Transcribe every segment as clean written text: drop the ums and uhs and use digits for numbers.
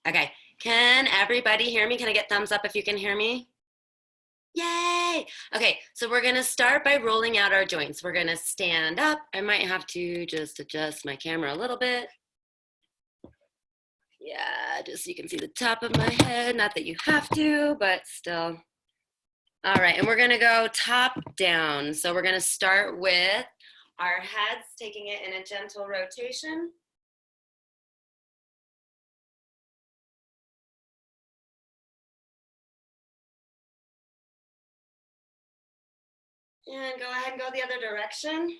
Okay, can everybody hear me? Can I get thumbs up if you can hear me? Yay! Okay, so we're gonna start by rolling out our joints. We're gonna stand up. I might have to just adjust my camera a little bit. Yeah, just so you can see the top of my head. Not that you have to, but still. All right, and we're gonna go top down. So we're gonna start with our heads, taking it in a gentle rotation. And go ahead and go the other direction.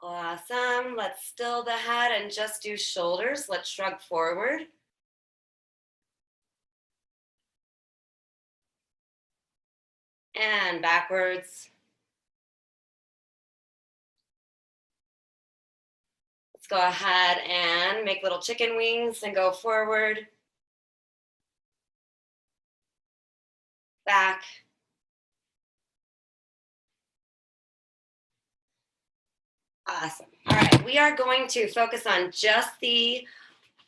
Awesome. Let's still the head and just do shoulders. Let's shrug forward. And backwards. Let's go ahead and make little chicken wings and go forward, back, awesome. All right, we are going to focus on just the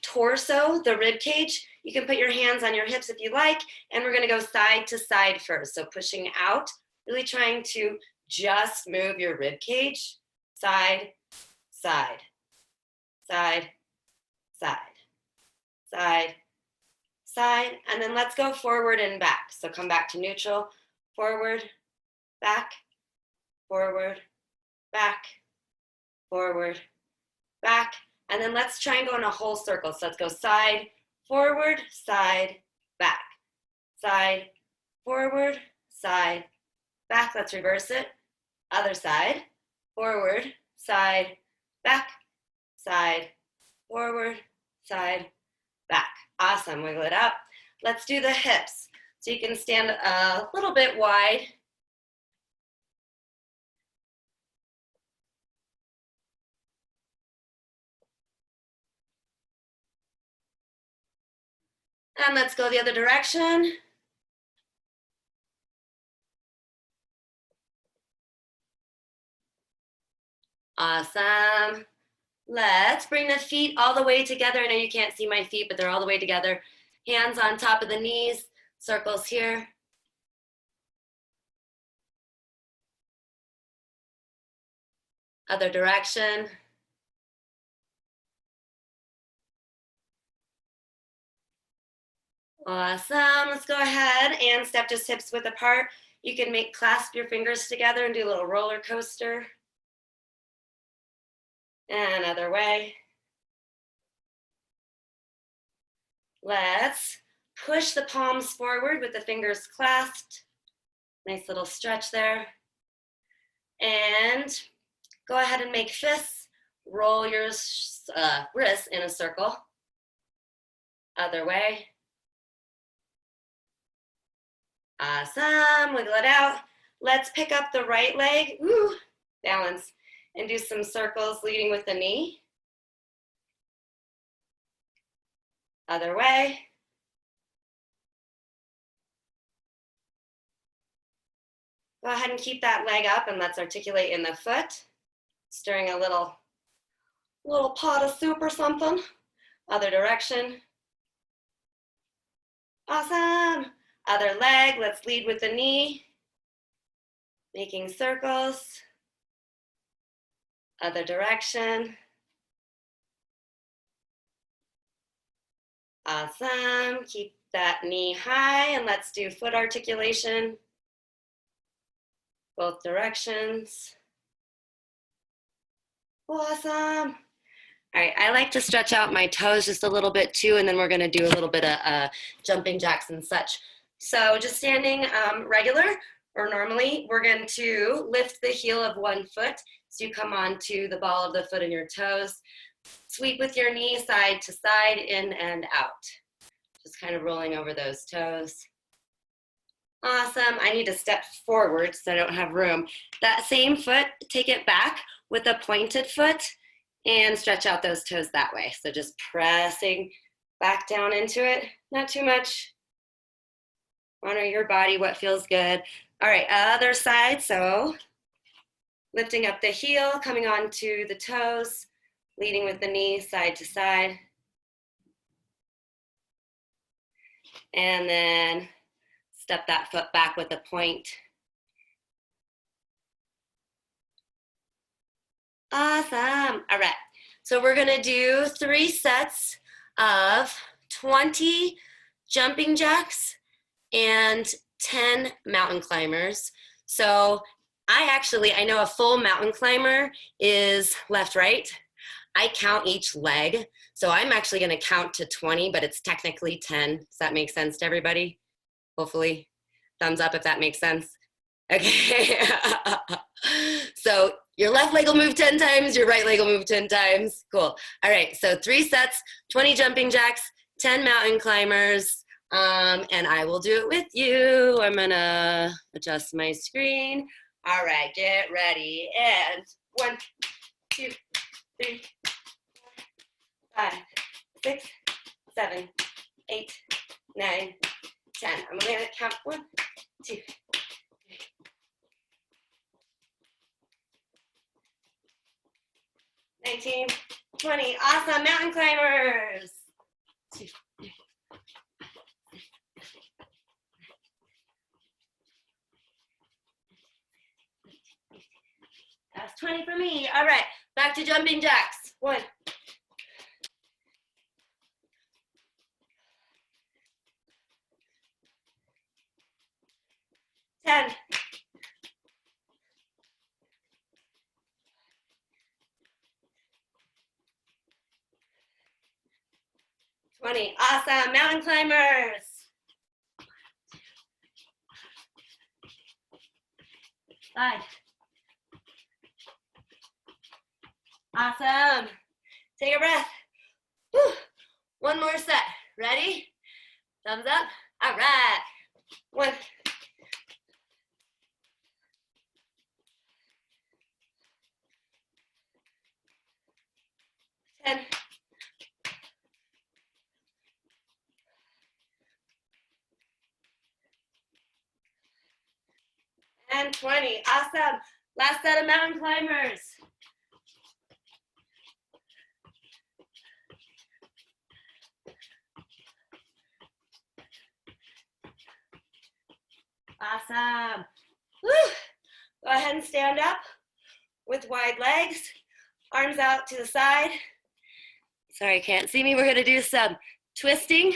torso, the rib cage. You can put your hands on your hips if you like, and we're gonna go side to side first. So pushing out, really trying to just move your rib cage, side, side, side, side, side, side, and then let's go forward and back. So come back to neutral, forward, back, forward, back, forward, back, and then let's try and go in a whole circle. So let's go side, forward, side, back, side, forward, side, back. Let's reverse it. Other side, forward, side, back, side, forward, side, back. Awesome, wiggle it up. Let's do the hips. So you can stand a little bit wide. And let's go the other direction. Awesome. Let's bring the feet all the way together. I know you can't see my feet, but they're all the way together. Hands on top of the knees, circles here. Other direction. Awesome. Let's go ahead and step just hips width apart. You can clasp your fingers together and do a little roller coaster. And other way. Let's push the palms forward with the fingers clasped. Nice little stretch there. And go ahead and make fists. Roll your wrists in a circle. Other way. Awesome, wiggle it out. Let's pick up the right leg, ooh, balance, and do some circles leading with the knee. Other way. Go ahead and keep that leg up and let's articulate in the foot, stirring a little pot of soup or something. Other direction. Awesome. Other leg, let's lead with the knee, making circles. Other direction. Awesome, keep that knee high and let's do foot articulation. Both directions. Awesome. All right, I like to stretch out my toes just a little bit too, and then we're gonna do a little bit of jumping jacks and such. So just standing regular or normally, we're going to lift the heel of one foot. So you come onto the ball of the foot and your toes. Sweep with your knee side to side, in and out. Just kind of rolling over those toes. Awesome. I need to step forward so I don't have room. That same foot, take it back with a pointed foot and stretch out those toes that way. So just pressing back down into it, not too much. Honor your body, what feels good. All right, other side. So lifting up the heel, coming onto the toes, leading with the knee side to side. And then step that foot back with a point. Awesome. All right. So we're going to do 3 sets of 20 jumping jacks and 10 mountain climbers. So I know a full mountain climber is left, right. I count each leg. So I'm actually going to count to 20, but it's technically 10. Does that make sense to everybody? Hopefully. Thumbs up if that makes sense. Okay. So your left leg will move 10 times, your right leg will move 10 times. Cool. All right, so 3 sets, 20 jumping jacks, 10 mountain climbers, and I will do it with you. I'm gonna adjust my screen. All right, get ready. And 1, 2, 3, 4, 5, 6, 7, 8, 9, 10. I'm gonna count 1, 2, 19, 20. Awesome, mountain climbers. 2, 3. That's 20 for me. All right, back to jumping jacks. 1. 10. 20. Awesome, mountain climbers. 5. Awesome. Take a breath. Whew. 1 more set. Ready? Thumbs up. All right. 1. 10. 20. Awesome. Last set of mountain climbers. Awesome. Woo. Go ahead and stand up with wide legs, arms out to the side. Sorry, you can't see me. We're going to do some twisting.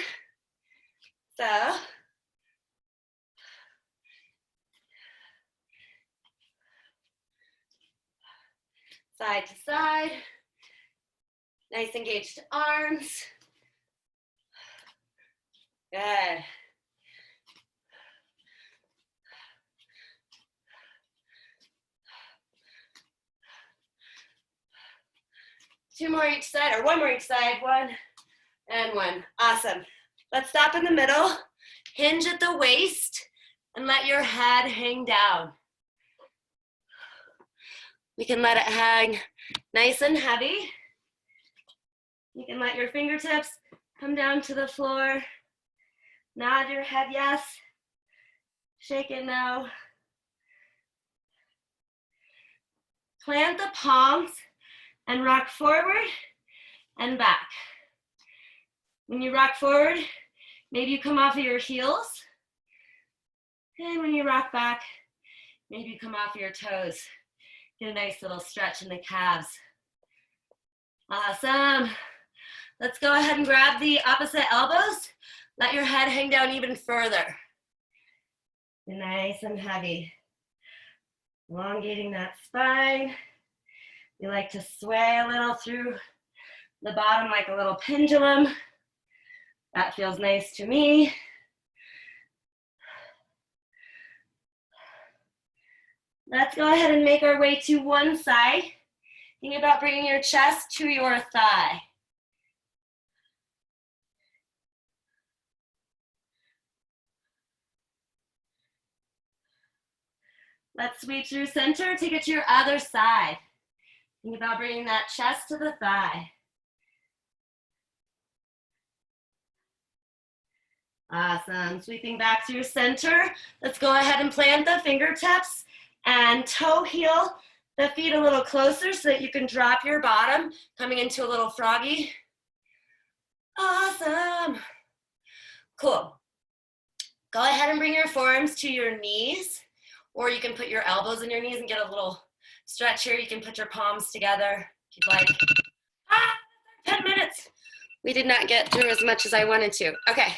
So, side to side, nice engaged arms. Good. Two more each side, or 1 more each side. 1 and 1. Awesome. Let's stop in the middle, hinge at the waist, and let your head hang down. You can let it hang nice and heavy. You can let your fingertips come down to the floor. Nod your head yes. Shake it no. Plant the palms and rock forward and back. When you rock forward, maybe you come off of your heels. And when you rock back, maybe you come off of your toes. Get a nice little stretch in the calves. Awesome. Let's go ahead and grab the opposite elbows. Let your head hang down even further. Nice and heavy. Elongating that spine. You like to sway a little through the bottom like a little pendulum. That feels nice to me. Let's go ahead and make our way to one side. Think about bringing your chest to your thigh. Let's sweep through center, take it to your other side. Think about bringing that chest to the thigh. Awesome. Sweeping back to your center. Let's go ahead and plant the fingertips and toe heel the feet a little closer so that you can drop your bottom, coming into a little froggy. Awesome. Cool. Go ahead and bring your forearms to your knees, or you can put your elbows in your knees and get a little stretch here. You can put your palms together if you'd like. 10 minutes. We did not get through as much as I wanted to. Okay.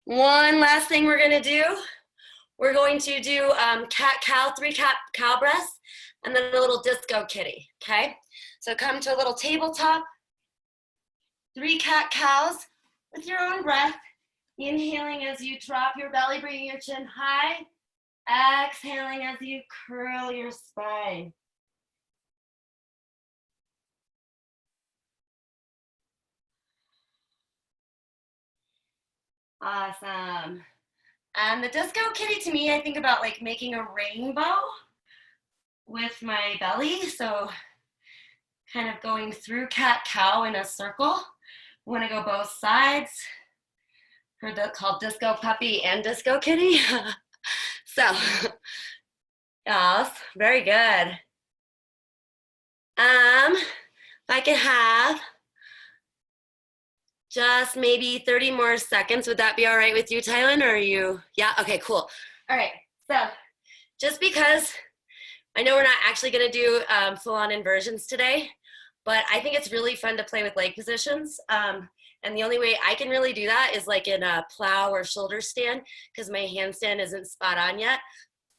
One last thing we're gonna do. We're going to do cat-cow, 3 cat-cow breaths, and then a little disco kitty, okay? So come to a little tabletop, 3 cat-cows with your own breath, inhaling as you drop your belly, bringing your chin high, exhaling as you curl your spine. Awesome. And the disco kitty, to me, I think about like making a rainbow with my belly. So kind of going through cat-cow in a circle. We want to go both sides. Heard that called disco puppy and disco kitty. So, yes, very good. If I could have just maybe 30 more seconds. Would that be all right with you, Tylyn, or are you? Yeah, okay, cool. All right, so just because I know we're not actually gonna do full-on inversions today, but I think it's really fun to play with leg positions. And the only way I can really do that is like in a plow or shoulder stand, because my handstand isn't spot on yet.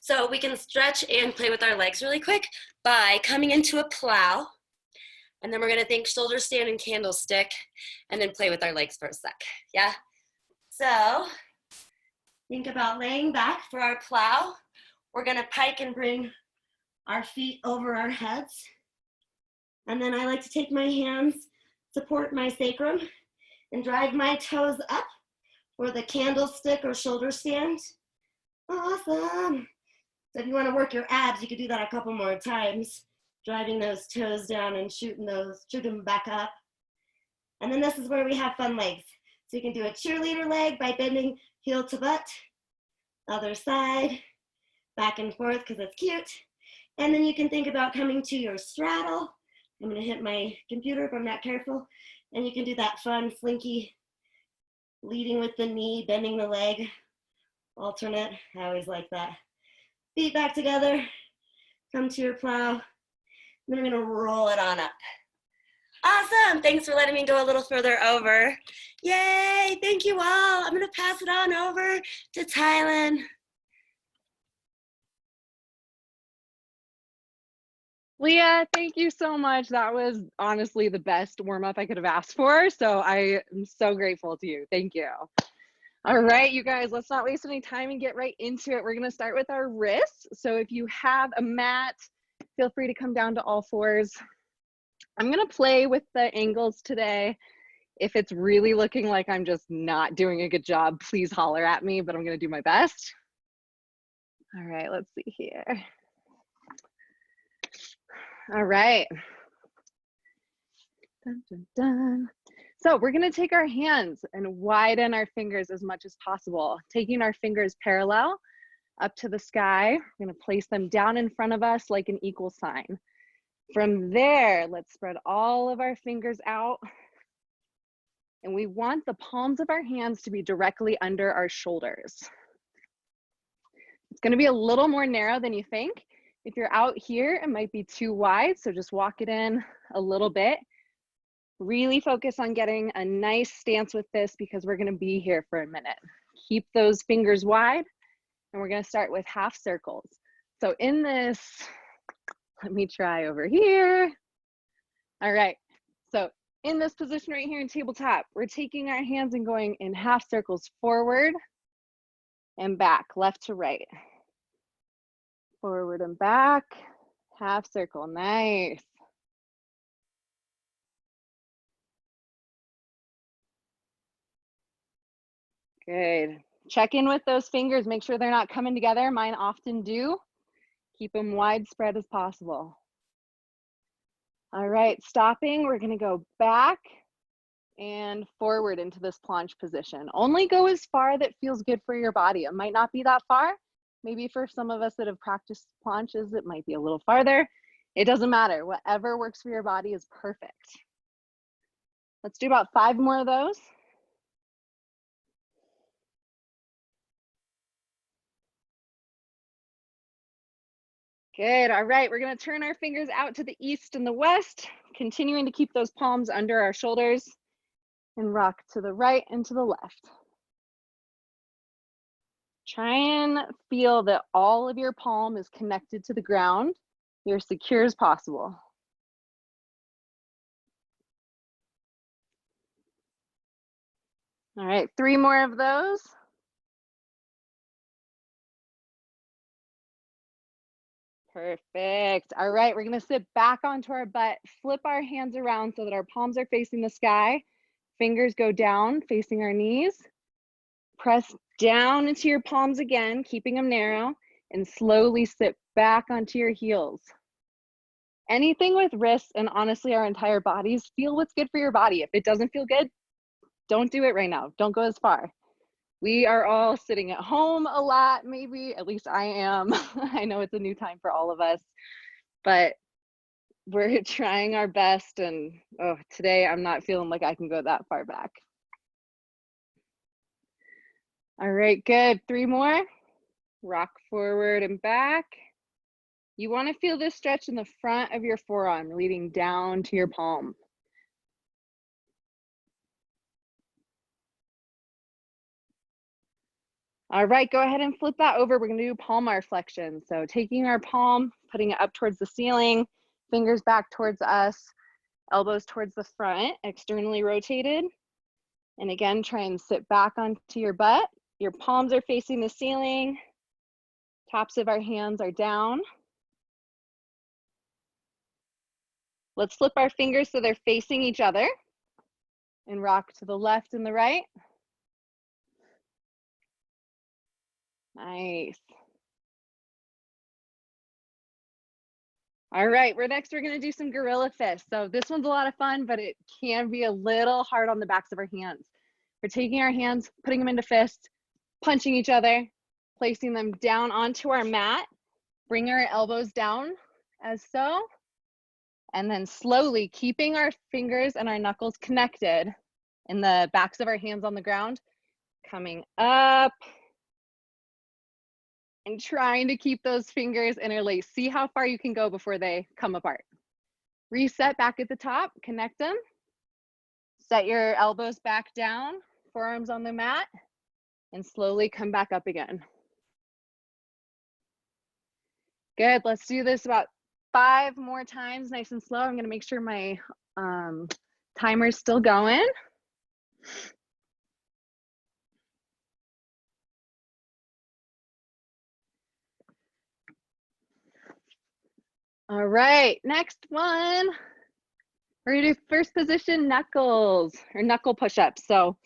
So we can stretch and play with our legs really quick by coming into a plow. And then we're gonna think shoulder stand and candlestick, and then play with our legs for a sec, yeah? So, think about laying back for our plow. We're gonna pike and bring our feet over our heads. And then I like to take my hands, support my sacrum, and drive my toes up for the candlestick or shoulder stand. Awesome. So if you wanna work your abs, you could do that a couple more times. Driving those toes down and shooting them back up. And then this is where we have fun legs. So you can do a cheerleader leg by bending heel to butt, other side, back and forth because it's cute. And then you can think about coming to your straddle. I'm gonna hit my computer if I'm not careful. And you can do that fun slinky, leading with the knee, bending the leg, alternate. I always like that. Feet back together, come to your plow. Then I'm gonna roll it on up. Awesome, thanks for letting me go a little further over. Yay, thank you all. I'm gonna pass it on over to Tylyn. Leah, thank you so much. That was honestly the best warm-up I could have asked for. So I am so grateful to you. Thank you. All right, you guys, let's not waste any time and get right into it. We're gonna start with our wrists. So if you have a mat, feel free to come down to all fours. I'm gonna play with the angles today. If it's really looking like I'm just not doing a good job, please holler at me, but I'm gonna do my best. All right, let's see here. All right. Dun, dun, dun. So we're gonna take our hands and widen our fingers as much as possible, taking our fingers parallel up to the sky. We're gonna place them down in front of us like an equal sign. From there, let's spread all of our fingers out. And we want the palms of our hands to be directly under our shoulders. It's gonna be a little more narrow than you think. If you're out here, it might be too wide, so just walk it in a little bit. Really focus on getting a nice stance with this because we're gonna be here for a minute. Keep those fingers wide, and we're gonna start with half circles. So in this, let me try over here. All right, so in this position right here in tabletop, we're taking our hands and going in half circles forward and back, left to right. Forward and back, half circle, nice. Good. Check in with those fingers, make sure they're not coming together. Mine often do. Keep them widespread as possible. All right, stopping, we're gonna go back and forward into this planche position. Only go as far that feels good for your body. It might not be that far. Maybe for some of us that have practiced planches, it might be a little farther. It doesn't matter. Whatever works for your body is perfect. Let's do about 5 more of those. Good. All right, we're going to turn our fingers out to the east and the west, continuing to keep those palms under our shoulders, and rock to the right and to the left. Try and feel that all of your palm is connected to the ground. You're as secure as possible. All right, 3 more of those. Perfect. All right, we're going to sit back onto our butt, flip our hands around so that our palms are facing the sky. Fingers go down, facing our knees. Press down into your palms again, keeping them narrow, and slowly sit back onto your heels. Anything with wrists and honestly our entire bodies, feel what's good for your body. If it doesn't feel good, don't do it right now. Don't go as far. We are all sitting at home a lot, maybe, at least I am. I know it's a new time for all of us, but we're trying our best, and today I'm not feeling like I can go that far back. All right, good. 3 more. Rock forward and back. You want to feel this stretch in the front of your forearm, leading down to your palm. All right, go ahead and flip that over. We're going to do palmar flexion. So taking our palm, putting it up towards the ceiling, fingers back towards us, elbows towards the front, externally rotated. And again, try and sit back onto your butt. Your palms are facing the ceiling. Tops of our hands are down. Let's flip our fingers so they're facing each other and rock to the left and the right. Nice. All right, we're gonna do some Guerrilla Fetch. So this one's a lot of fun, but it can be a little hard on the backs of our hands. We're taking our hands, putting them into fists, punching each other, placing them down onto our mat. Bring our elbows down as so. And then slowly keeping our fingers and our knuckles connected in the backs of our hands on the ground, coming up and trying to keep those fingers interlaced. See how far you can go before they come apart. Reset back at the top, connect them. Set your elbows back down, forearms on the mat, and slowly come back up again. Good, let's do this about 5 more times, nice and slow. I'm gonna make sure my timer's still going. All right, next one. We're gonna do first position knuckles or knuckle push-ups. So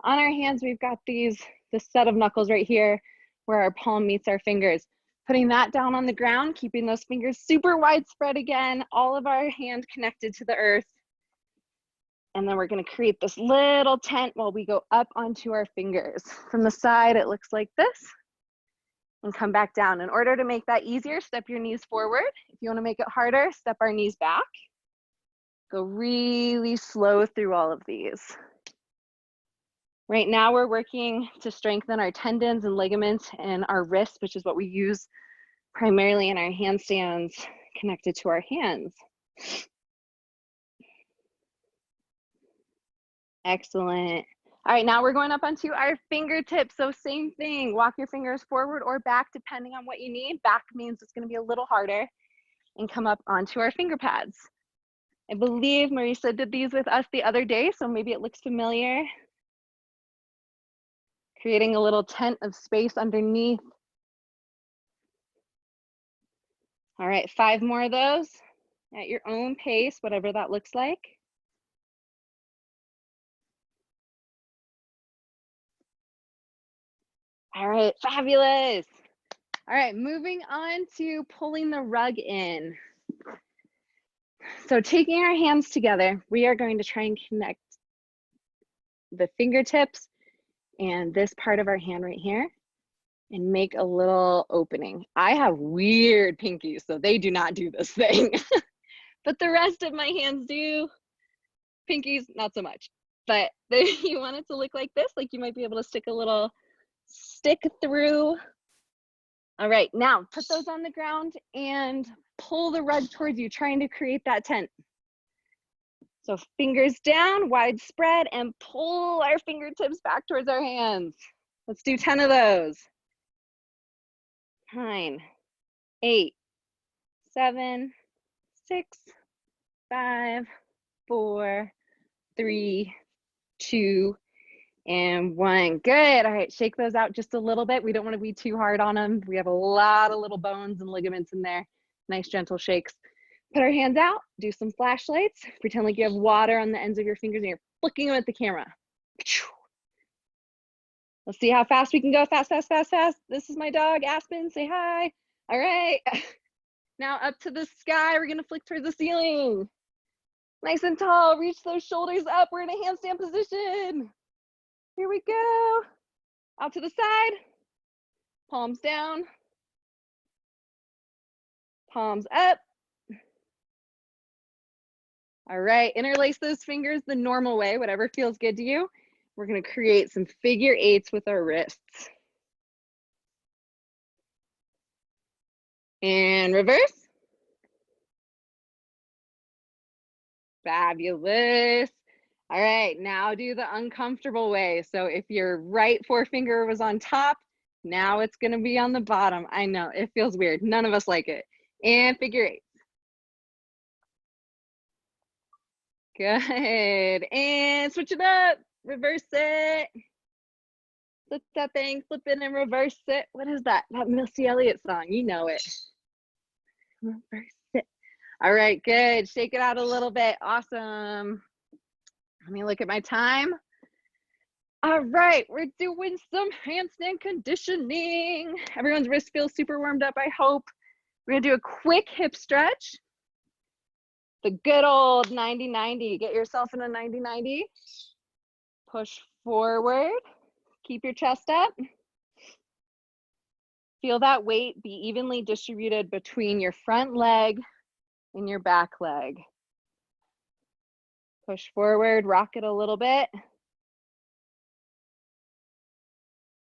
on our hands, we've got this set of knuckles right here where our palm meets our fingers. Putting that down on the ground, keeping those fingers super widespread again, all of our hand connected to the earth. And then we're gonna create this little tent while we go up onto our fingers. From the side, it looks like this. And come back down. In order to make that easier, step your knees forward. If you wanna make it harder, step our knees back. Go really slow through all of these. Right now we're working to strengthen our tendons and ligaments in our wrists, which is what we use primarily in our handstands connected to our hands. Excellent. All right, now we're going up onto our fingertips. So same thing, walk your fingers forward or back depending on what you need. Back means it's gonna be a little harder, and come up onto our finger pads. I believe Marisa did these with us the other day, so maybe it looks familiar. Creating a little tent of space underneath. All right, 5 more of those at your own pace, whatever that looks like. All right, fabulous. All right, moving on to pulling the rug in. So taking our hands together, we are going to try and connect the fingertips and this part of our hand right here and make a little opening. I have weird pinkies, so they do not do this thing, but the rest of my hands do. Pinkies, not so much. But you want it to look like this, like you might be able to stick a little stick through. All right, now put those on the ground and pull the rug towards you, trying to create that tent. So fingers down, wide spread, and pull our fingertips back towards our hands. Let's do 10 of those. 9, 8, 7, 6, 5, 4, 3, 2, and 1. Good. All right, shake those out just a little bit. We don't want to be too hard on them. We have a lot of little bones and ligaments in there. Nice gentle shakes. Put our hands out, do some flashlights. Pretend like you have water on the ends of your fingers and you're flicking them at the camera. Let's see how fast we can go. Fast, fast, fast, fast. This is my dog, Aspen. Say hi. All right. Now up to the sky. We're going to flick towards the ceiling. Nice and tall. Reach those shoulders up. We're in a handstand position. Here we go. Out to the side. Palms down. Palms up. All right, interlace those fingers the normal way, whatever feels good to you. We're gonna create some figure eights with our wrists. And reverse. Fabulous. All right, now do the uncomfortable way. So if your right forefinger was on top, now it's gonna be on the bottom. I know, it feels weird. None of us like it. And figure eight. Good. And switch it up. Reverse it. Flip that thing, flip it and reverse it. What is that? That Missy Elliott song. You know it. Reverse it. All right, good. Shake it out a little bit. Awesome. Let me look at my time. All right, we're doing some handstand conditioning. Everyone's wrist feels super warmed up, I hope. We're gonna do a quick hip stretch. The good old 90-90. Get yourself in a 90-90. Push forward. Keep your chest up. Feel that weight be evenly distributed between your front leg and your back leg. Push forward, rock it a little bit.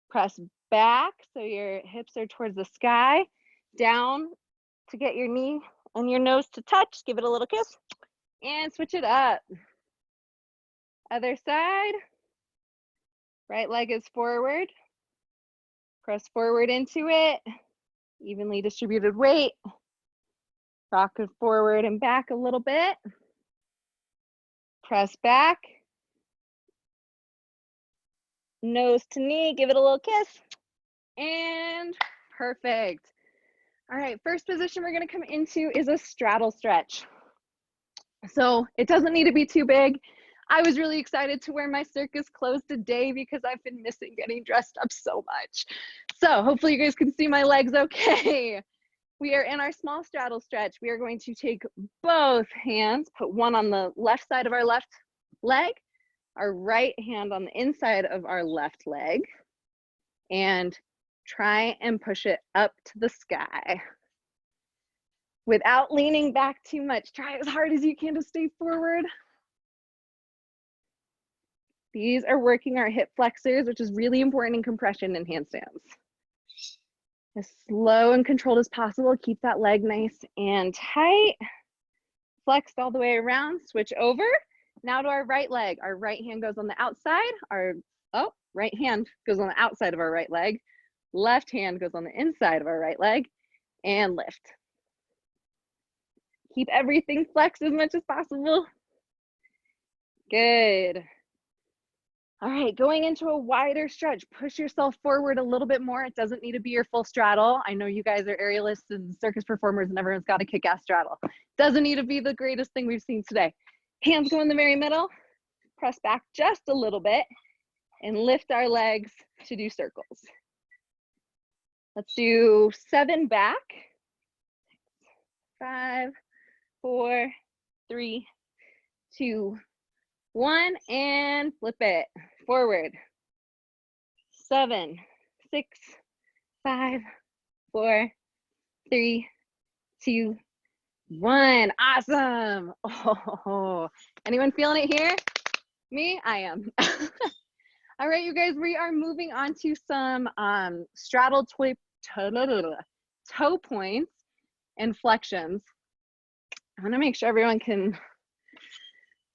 Press back so your hips are towards the sky. Down to get your knee and your nose to touch. Give it a little kiss and switch it up. Other side. Right leg is forward. Press forward into it. Evenly distributed weight. Rock it forward and back a little bit. Press back. Nose to knee, give it a little kiss. And perfect. All right, first position we're gonna come into is a straddle stretch. So it doesn't need to be too big. I was really excited to wear my circus clothes today because I've been missing getting dressed up so much. So hopefully you guys can see my legs okay. We are in our small straddle stretch. We are going to take both hands, put one on the left side of our left leg, our right hand on the inside of our left leg, and try and push it up to the sky. Without leaning back too much, try as hard as you can to stay forward. These are working our hip flexors, which is really important in compression and handstands. As slow and controlled as possible, keep that leg nice and tight. Flexed all the way around, switch over. Now to our right leg. Our right hand goes on the outside. Right hand goes on the outside of our right leg. Left hand goes on the inside of our right leg, and lift. Keep everything flexed as much as possible. Good. All right, going into a wider stretch, push yourself forward a little bit more. It doesn't need to be your full straddle. I know you guys are aerialists and circus performers and everyone's got a kick-ass straddle. Doesn't need to be the greatest thing we've seen today. Hands go in the very middle, press back just a little bit, and lift our legs to do circles. Let's do 7 back. 5, 4, 3, 2, 1, and flip it forward. 7, 6, 5, 4, 3, 2, 1. Awesome. Oh, anyone feeling it here? Me? I am. All right, you guys, we are moving on to some straddle toe points and flexions. I want to make sure everyone can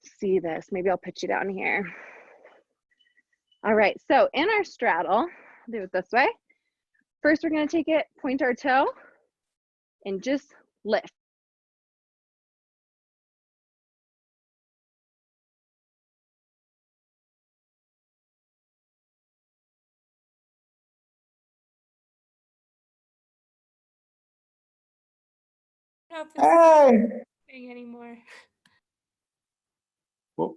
see this. Maybe I'll put you down here. All right, so in our straddle, I'll do it this way. First, we're going to take it, point our toe, and just lift. I don't know if it's thing anymore. Whoa.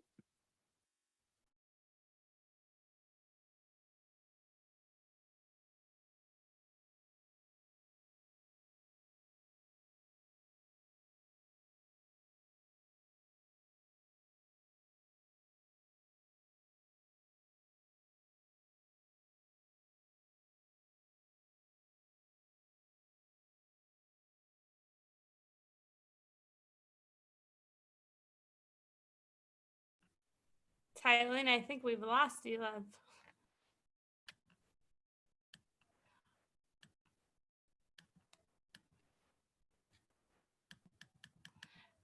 Tylyn, I think we've lost you, love.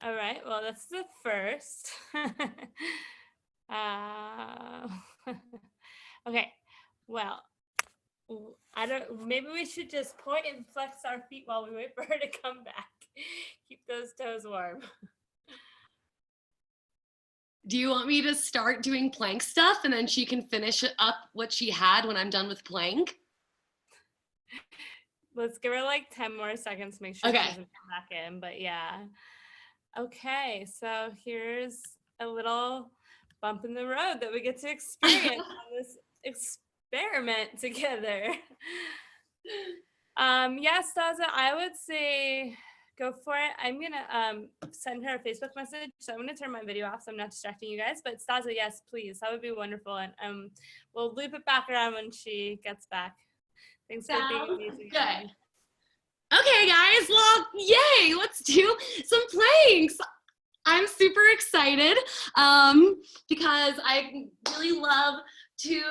All right, well, that's the first. Okay, well, I don't, maybe we should just point and flex our feet while we wait for her to come back. Keep those toes warm. Do you want me to start doing plank stuff and then she can finish up what she had when I'm done with plank? Let's give her like 10 more seconds to make sure Okay. she doesn't come back in, but yeah. Okay, so here's a little bump in the road that we get to experience on this experiment together. Yeah, Staza, I would say go for it. I'm gonna send her a Facebook message, so I'm gonna turn my video off so I'm not distracting you guys. But Staza, yes, please, that would be wonderful, and we'll loop it back around when she gets back. Thanks for being amazing. Good. Okay, guys, well, yay, let's do some planks. I'm super excited because I really love to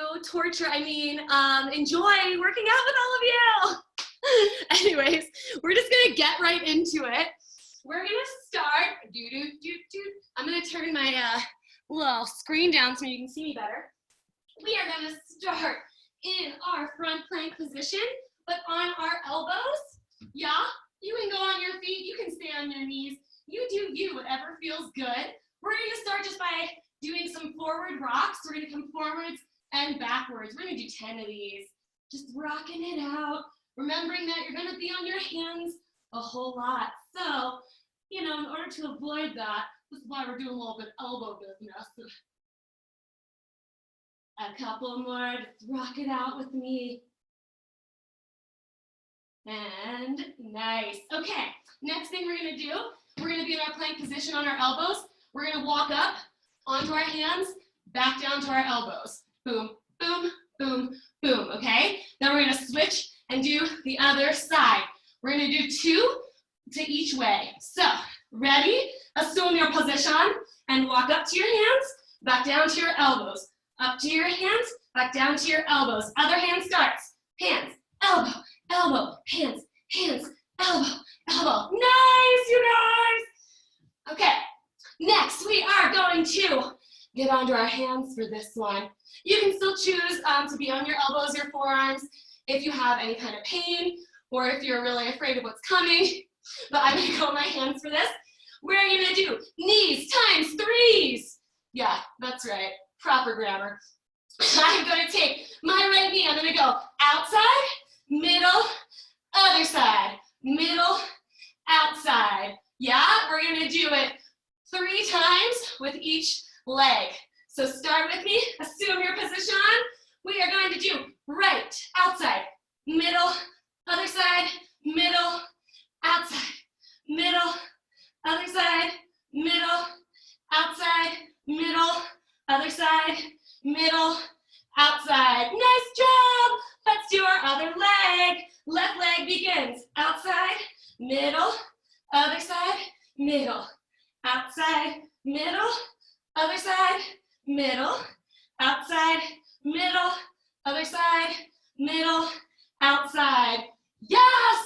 enjoy working out with all of you. Anyways, we're just gonna get right into it. We're gonna start, I'm gonna turn my little screen down so you can see me better. We are gonna start in our front plank position, but on our elbows. Yeah, you can go on your feet, you can stay on your knees. You do you, whatever feels good. We're gonna start just by doing some forward rocks. We're gonna come forwards and backwards. We're gonna do 10 of these. Just rocking it out. Remembering that you're gonna be on your hands a whole lot. So, you know, in order to avoid that, this is why we're doing a little bit elbow business. A couple more, just rock it out with me. And nice. Okay, next thing we're gonna do, we're gonna be in our plank position on our elbows. We're gonna walk up onto our hands, back down to our elbows. Boom, boom, boom, boom, okay? Then we're gonna switch and do the other side. We're gonna do 2 to each way. So, ready? Assume your position and walk up to your hands, back down to your elbows. Up to your hands, back down to your elbows. Other hand starts. Hands, elbow, elbow, hands, hands, elbow, elbow. Nice, you guys. Okay, next we are going to get onto our hands for this one. You can still choose to be on your elbows, your forearms, if you have any kind of pain or if you're really afraid of what's coming. But I'm gonna go on my hands for this. We're gonna do knees times 3s. Yeah, that's right, proper grammar. I'm gonna take my right knee, I'm gonna go outside, middle, other side, middle, outside. Yeah, we're gonna do it 3 times with each leg. So start with me, assume your position. We are going to do right, outside, middle, other side, middle, outside, middle, other side, middle, outside, middle, outside, middle, other side, middle, outside, middle, other side, middle, outside, middle, other side, middle, outside. Yes,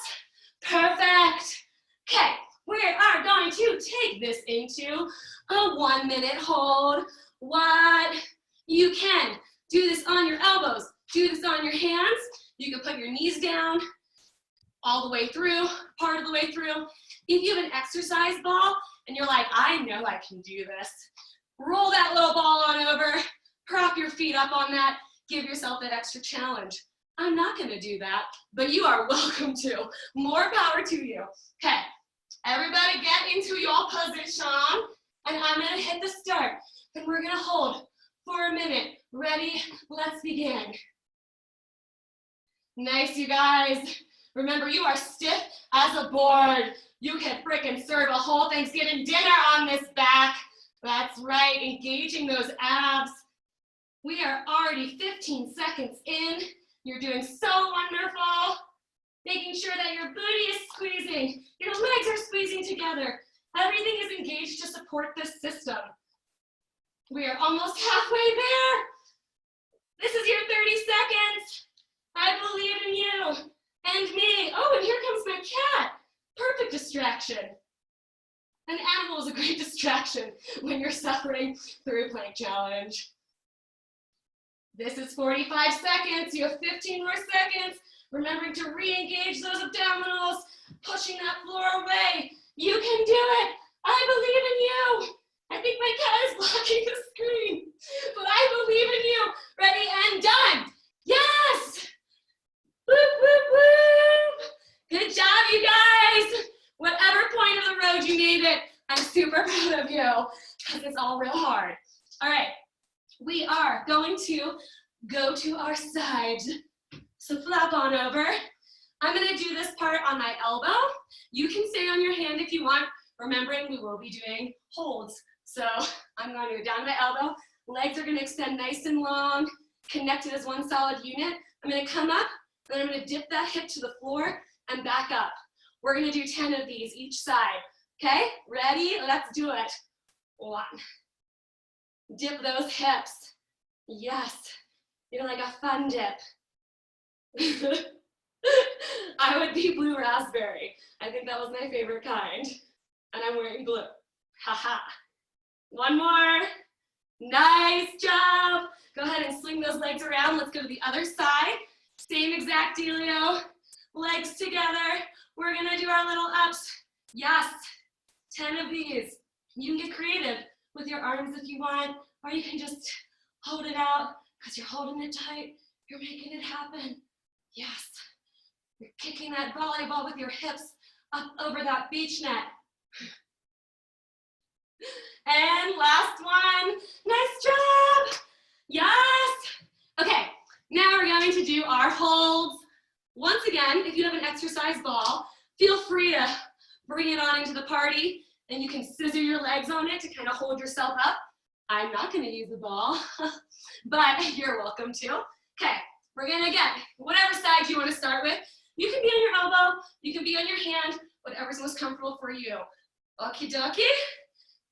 perfect. Okay, we are going to take this into a 1 minute hold. What? You can do this on your elbows, do this on your hands. You can put your knees down all the way through, part of the way through. If you have an exercise ball and you're like, I know I can do this, roll that little ball on over, prop your feet up on that, give yourself that extra challenge. I'm not gonna do that, but you are welcome to. More power to you. Okay, everybody get into your position, and I'm gonna hit the start, and we're gonna hold for a minute. Ready? Let's begin. Nice, you guys. Remember, you are stiff as a board. You can frickin' serve a whole Thanksgiving dinner on this back. That's right, engaging those abs. We are already 15 seconds in. You're doing so wonderful. Making sure that your booty is squeezing, your legs are squeezing together. Everything is engaged to support this system. We are almost halfway there. This is your 30 seconds. I believe in you and me. Oh, and here comes my cat. Perfect distraction. An animal is a great distraction when you're suffering through a plank challenge. This is 45 seconds. You have 15 more seconds. Remembering to re-engage those abdominals, pushing that floor away. You can do it. I believe in you. I think my cat is blocking the screen, but I believe in you. Ready and done. Yes. Whoop, whoop, whoop. Good job, you guys. Whatever point of the road you made it, I'm super proud of you because it's all real hard. All right, we are going to go to our side. So flap on over. I'm gonna do this part on my elbow. You can stay on your hand if you want, remembering we will be doing holds. So I'm going to go down to my elbow. Legs are gonna extend nice and long, connected as one solid unit. I'm gonna come up, then I'm gonna dip that hip to the floor and back up. We're gonna do 10 of these each side. Okay, ready? Let's do it. 1. Dip those hips. Yes, you're like a fun dip. I would be blue raspberry. I think that was my favorite kind. And I'm wearing blue. Haha. 1 more. Nice job. Go ahead and swing those legs around. Let's go to the other side. Same exact dealio. Legs together. We're gonna do our little ups. Yes, 10 of these. You can get creative with your arms if you want, or you can just hold it out because you're holding it tight. You're making it happen. Yes. You're kicking that volleyball with your hips up over that beach net. And last one. Nice job. Yes. Okay, now we're going to do our holds. Once again, if you have an exercise ball, feel free to bring it on into the party, and you can scissor your legs on it to kind of hold yourself up. I'm not going to use the ball, but you're welcome to. Okay, we're going to get whatever side you want to start with. You can be on your elbow, you can be on your hand, whatever's most comfortable for you. Okie dokie.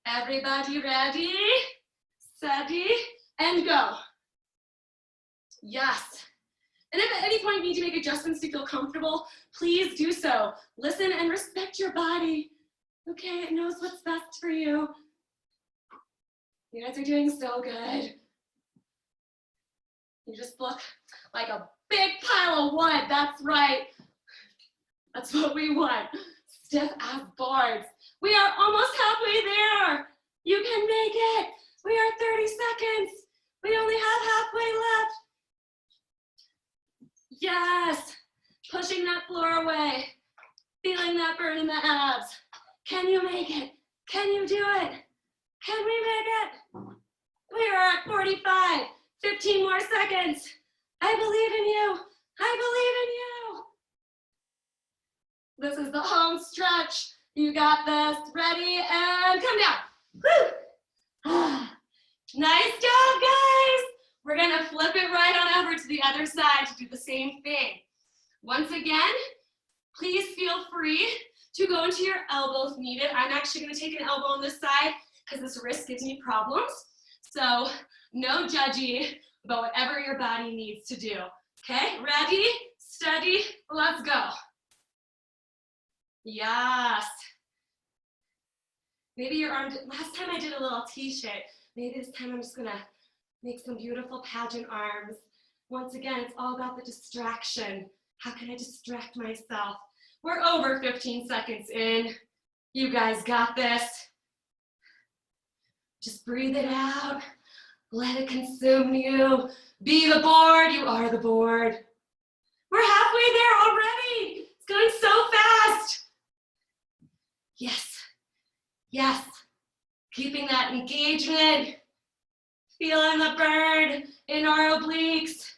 Everybody ready, steady, and go. Yes. And if at any point you need to make adjustments to feel comfortable, please do so. Listen and respect your body. Okay, it knows what's best for you. You guys are doing so good. You just look like a big pile of wood. That's right. That's what we want. Stiff as boards. We are almost halfway there. You can make it. We are 30 seconds. We only have halfway left. Yes. Pushing that floor away. Feeling that burn in the abs. Can you make it? Can you do it? Can we make it? We are at 45. 15 more seconds. I believe in you. I believe in you. This is the home stretch. You got this. Ready and come down. Woo. Nice job, guys. We're gonna flip it right on over to the other side to do the same thing. Once again, Please feel free to go into your elbow if needed. I'm actually going to take an elbow on this side because this wrist gives me problems. So no judgy about whatever your body needs to do. Okay, ready, steady, let's go. Yes. Maybe your arm, last time I did a little T-shape. Maybe this time I'm just gonna make some beautiful pageant arms. Once again, it's all about the distraction. How can I distract myself? We're over 15 seconds in. You guys got this. Just breathe it out. Let it consume you. Be the board, you are the board. We're halfway there already. It's going so fast. Yes, yes. Keeping that engagement. Feeling the burn in our obliques.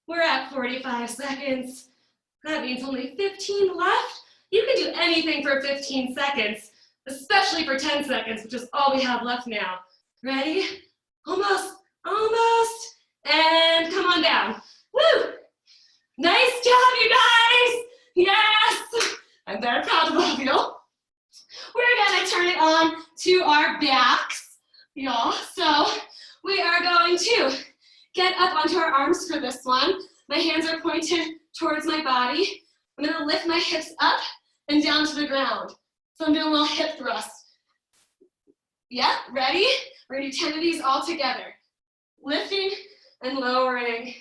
We're at 45 seconds. That means only 15 left. You can do anything for 15 seconds, especially for 10 seconds, which is all we have left now. Ready? Almost, almost, and come on down. Woo! Nice job, you guys! Yes! I'm very proud of all of you. We're gonna turn it on to our backs, y'all. So we are going to get up onto our arms for this one. My hands are pointed towards my body. I'm gonna lift my hips up and down to the ground. So I'm doing a little hip thrust. Yeah, ready? We're gonna do 10 of these all together. Lifting and lowering.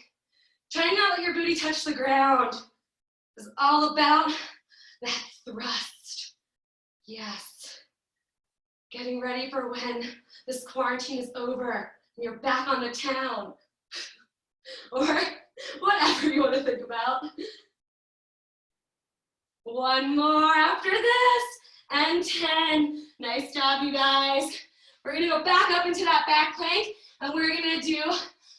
Try not to let your booty touch the ground. It's all about that thrust. Yes. Getting ready for when this quarantine is over and you're back on the town. Or whatever you want to think about. One more after this, and 10. Nice job, you guys. We're gonna go back up into that back plank, and we're gonna do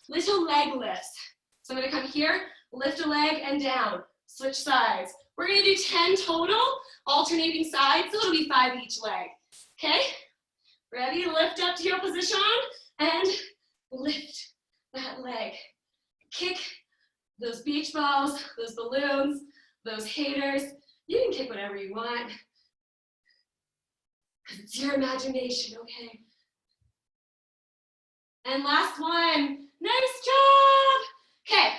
little leg lifts. So I'm gonna come here, lift a leg and down, switch sides. We're gonna do 10 total, alternating sides, so it'll be 5 each leg. Okay? Ready? Lift up to your position, and lift that leg. Kick those beach balls, those balloons, those haters. You can kick whatever you want. Because it's your imagination, okay? And last one. Nice job. Okay.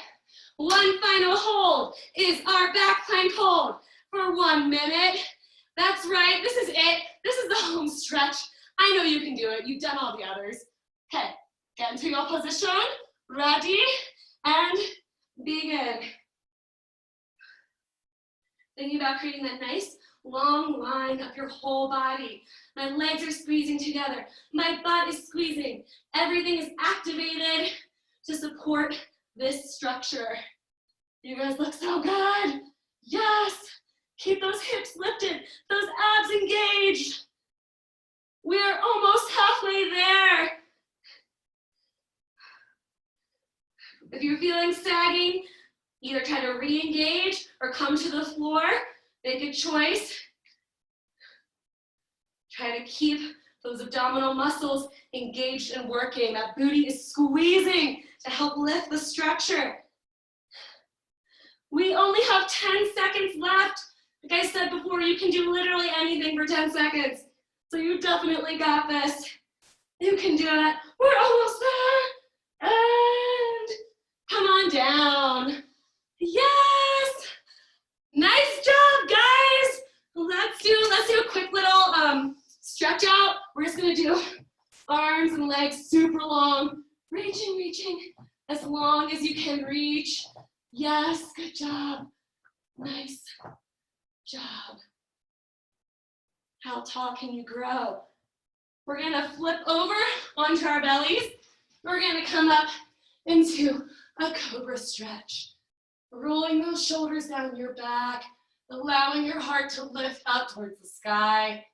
One final hold is our back plank hold for 1 minute. That's right. This is it. This is the home stretch. I know you can do it. You've done all the others. Okay. Get into your position. Ready? And begin. Thinking about creating that nice long line up your whole body. My legs are squeezing together. My butt is squeezing. Everything is activated to support this structure. You guys look so good. Yes. Keep those hips lifted, those abs engaged. We're almost halfway there. If you're feeling sagging, either try to re-engage or come to the floor. Make a choice. Try to keep those abdominal muscles engaged and working. That booty is squeezing to help lift the structure. We only have 10 seconds left. Like I said before, you can do literally anything for 10 seconds. So you definitely got this. You can do it. We're almost there. And come on down. Yes. Nice job, guys. Let's do a quick little stretch out. We're just gonna do arms and legs super long. Reaching as long as you can reach. Yes, good job. Nice job. How tall can you grow? We're gonna flip over onto our bellies. We're gonna come up into a Cobra Stretch. Rolling those shoulders down your back, allowing your heart to lift up towards the sky.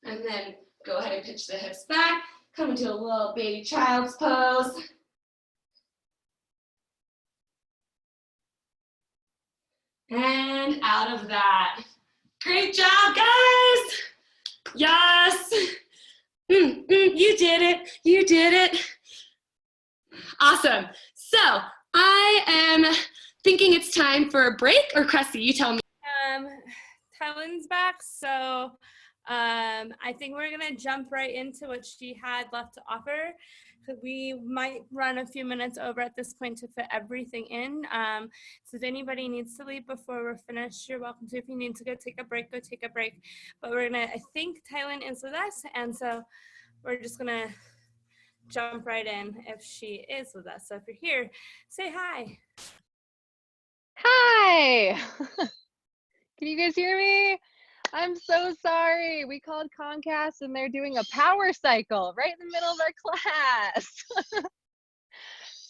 And then go ahead and pitch the hips back. Come into a little baby child's pose. And out of that. Great job, guys. Yes. You did it. You did it. Awesome. So I am thinking it's time for a break, or Cressie, you tell me. Tylyn's back, so I think we're gonna jump right into what she had left to offer. We might run a few minutes over at this point to fit everything in. So if anybody needs to leave before we're finished, you're welcome to. If you need to go take a break, go take a break. But we're gonna, I think Tylyn is with us, and so we're just gonna jump right in if she is with us. So if you're here, say hi. Hi. Can you guys hear me? I'm so sorry. We called Comcast and they're doing a power cycle right in the middle of our class.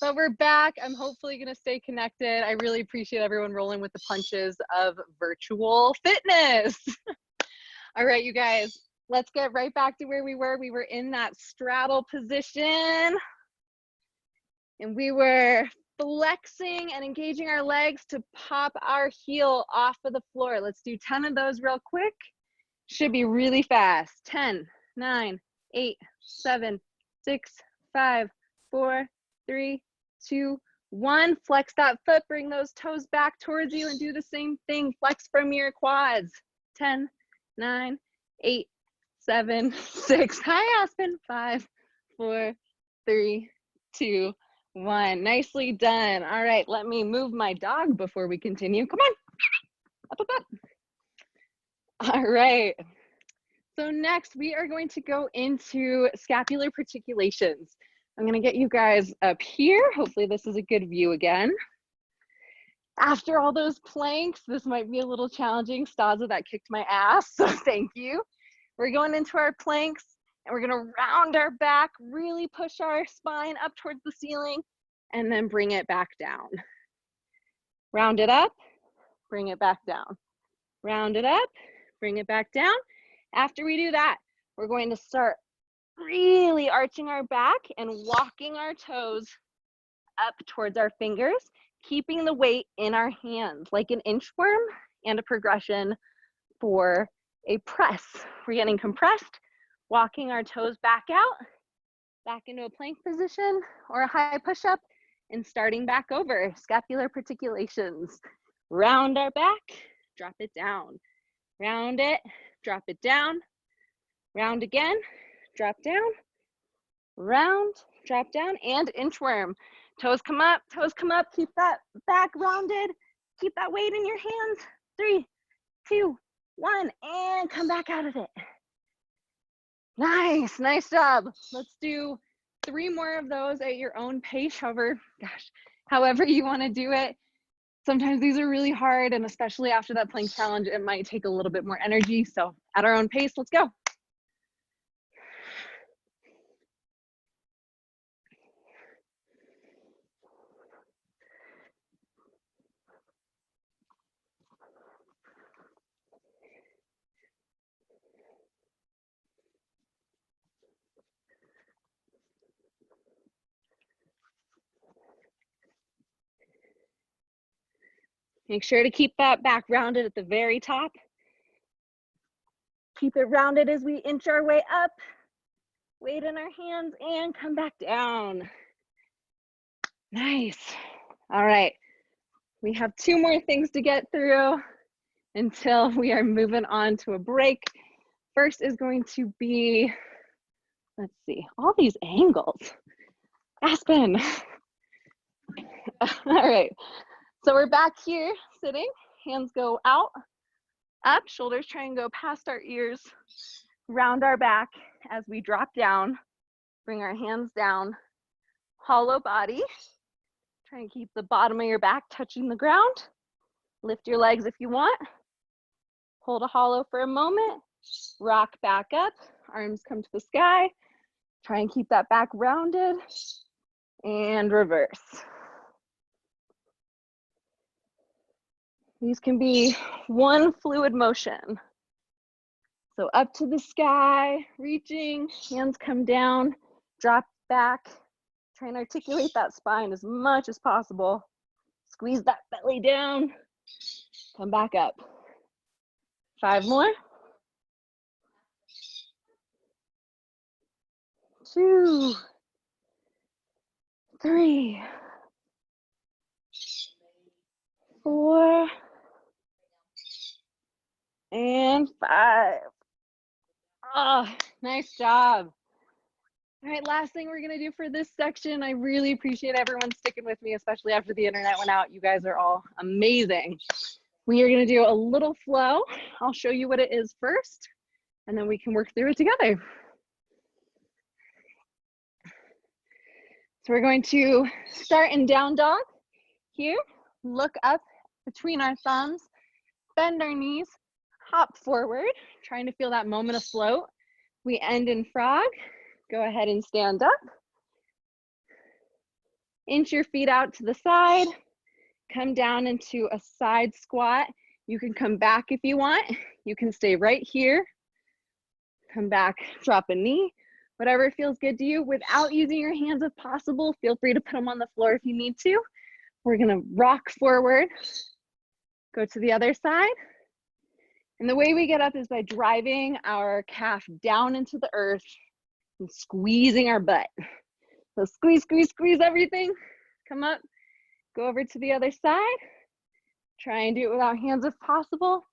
But we're back. I'm hopefully going to stay connected. I really appreciate everyone rolling with the punches of virtual fitness. All right, you guys, let's get right back to where we were. We were in that straddle position and we were flexing and engaging our legs to pop our heel off of the floor. Let's do 10 of those real quick. Should be really fast. 10, 9, 8, 7, 6, 5, 4, 3, 2, 1. Flex that foot, bring those toes back towards you and do the same thing. Flex from your quads. 10, 9, 8, 7, 6. Hi, Aspen. 5, 4, 3, 2, 1. Nicely done. All right, let me move my dog before we continue. Come on. Up, up, up. All right. So next we are going to go into scapular articulations. I'm going to get you guys up here. Hopefully this is a good view again. After all those planks, this might be a little challenging. Staza, that kicked my ass, so thank you. We're going into our planks. And we're gonna round our back, really push our spine up towards the ceiling, and then bring it back down. Round it up, bring it back down. Round it up, bring it back down. After we do that, we're going to start really arching our back and walking our toes up towards our fingers, keeping the weight in our hands, like an inchworm and a progression for a press. We're getting compressed, walking our toes back out, back into a plank position or a high push-up, and starting back over. Scapular articulations. Round our back, drop it down. Round it, drop it down. Round again, drop down. Round, drop down, and inchworm. Toes come up, keep that back rounded. Keep that weight in your hands. 3, 2, 1, and come back out of it. Nice, nice job. Let's do 3 more of those at your own pace, however you want to do it. Sometimes these are really hard, and especially after that plank challenge, it might take a little bit more energy. So at our own pace, let's go. Make sure to keep that back rounded at the very top. Keep it rounded as we inch our way up. Weight in our hands and come back down. Nice. All right. We have 2 more things to get through until we are moving on to a break. First is going to be, let's see, all these angles. Aspen. All right. So we're back here sitting, hands go out, up, shoulders try and go past our ears, round our back as we drop down, bring our hands down, hollow body, try and keep the bottom of your back touching the ground, lift your legs if you want, hold a hollow for a moment, rock back up, arms come to the sky, try and keep that back rounded, and reverse. These can be one fluid motion. So up to the sky, reaching, hands come down, drop back, try and articulate that spine as much as possible. Squeeze that belly down, come back up. 5 more. 2, 3, 4, and 5. Oh, nice job. All right, last thing we're gonna do for this section. I really appreciate everyone sticking with me, especially after the internet went out. You guys are all amazing. We are gonna do a little flow. I'll show you what it is first, and then we can work through it together. So we're going to start in down dog here. Look up between our thumbs, bend our knees, hop forward, trying to feel that moment of float. We end in frog. Go ahead and stand up. Inch your feet out to the side. Come down into a side squat. You can come back if you want. You can stay right here. Come back, drop a knee. Whatever feels good to you. Without using your hands if possible, feel free to put them on the floor if you need to. We're gonna rock forward. Go to the other side. And the way we get up is by driving our calf down into the earth and squeezing our butt. So squeeze, squeeze, squeeze everything. Come up, go over to the other side. Try and do it without hands if possible.